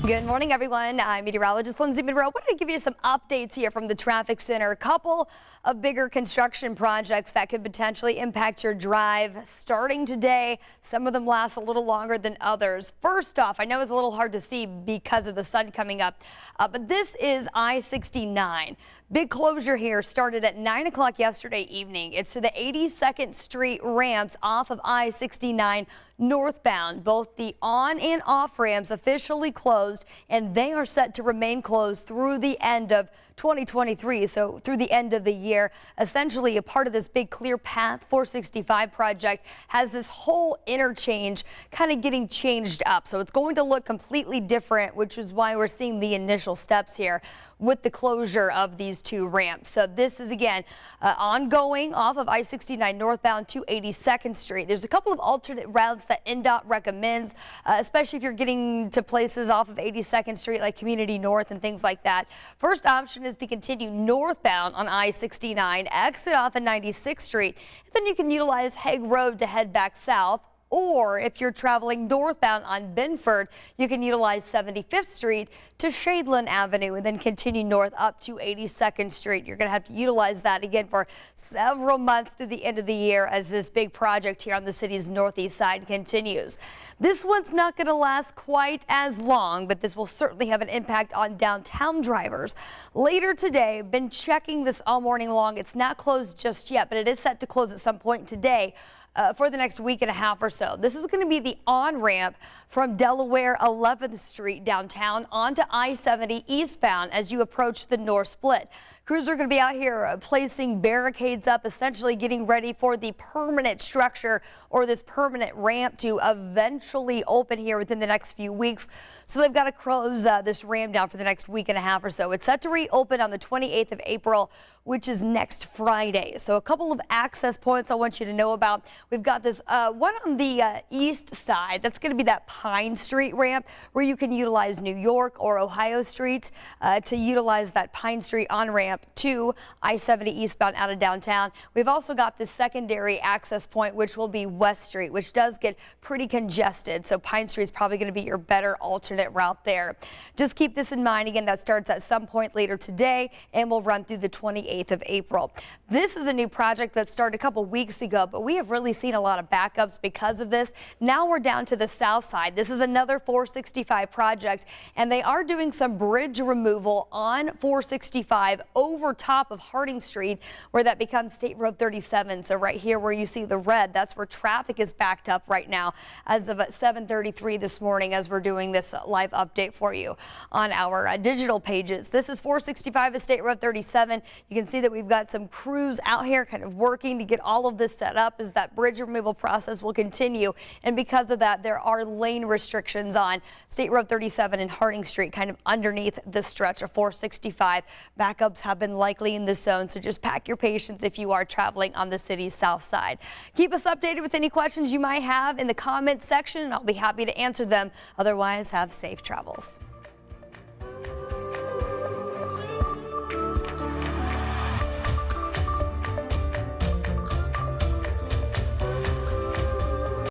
Good morning, everyone. I'm meteorologist Lindsey. I wanted to give you some updates here from the traffic center. A couple of bigger construction projects that could potentially impact your drive starting today. Some of them last a little longer than others. First off, I know it's a little hard to see because of the sun coming up, but this is I-69. Big closure here started at 9 o'clock yesterday evening. It's to the 82nd Street ramps off of I-69 northbound. Both the on and off ramps officially closed, and they are set to remain closed through the end of 2023, so through the end of the year. Essentially, a part of this big Clear Path 465 project has this whole interchange kind of getting changed up. So it's going to look completely different, which is why we're seeing the initial steps here with the closure of these two ramps. So this is again ongoing off of I-69 northbound to 82nd Street. There's a couple of alternate routes that INDOT recommends, especially if you're getting to places off of 82nd Street like Community North and things like that. First option is to continue northbound on I-69, exit off of 96th Street. Then you can utilize Hague Road to head back south. Or if you're traveling northbound on Benford, you can utilize 75th Street to Shadeland Avenue and then continue north up to 82nd Street. You're going to have to utilize that again for several months through the end of the year as this big project here on the city's northeast side continues. This one's not going to last quite as long, but this will certainly have an impact on downtown drivers. Later today, been checking this all morning long. It's not closed just yet, but it is set to close at some point today. For the next week and a half or so. This is going to be the on-ramp from Delaware 11th Street downtown onto I-70 eastbound as you approach the north split. Crews are going to be out here placing barricades up, essentially getting ready for the permanent structure or this permanent ramp to eventually open here within the next few weeks. So they've got to close this ramp down for the next week and a half or so. It's set to reopen on the 28th of April, which is next Friday. So a couple of access points I want you to know about. We've got this one on the east side. That's going to be that Pine Street ramp where you can utilize New York or Ohio streets to utilize that Pine Street on-ramp to I-70 eastbound out of downtown. We've also got this secondary access point, which will be West Street, which does get pretty congested. So Pine Street is probably going to be your better alternate route there. Just keep this in mind. Again, that starts at some point later today and will run through the 28th of April. This is a new project that started a couple weeks ago, but we have really seen a lot of backups because of this. Now we're down to the south side. This is another 465 project, and they are doing some bridge removal on 465 over top of Harding Street, where that becomes State Road 37. So right here where you see the red, that's where traffic is backed up right now as of 7:33 this morning as we're doing this live update for you on our digital pages. This is 465 of State Road 37. You can see that we've got some crews out here kind of working to get all of this set up as that bridge removal process will continue. And because of that, there are lane restrictions on State Road 37 and Harding Street kind of underneath the stretch of 465. Backups have been likely in this zone, so just pack your patience if you are traveling on the city's south side. Keep us updated with any questions you might have in the comments section, and I'll be happy to answer them. Otherwise, have safe travels.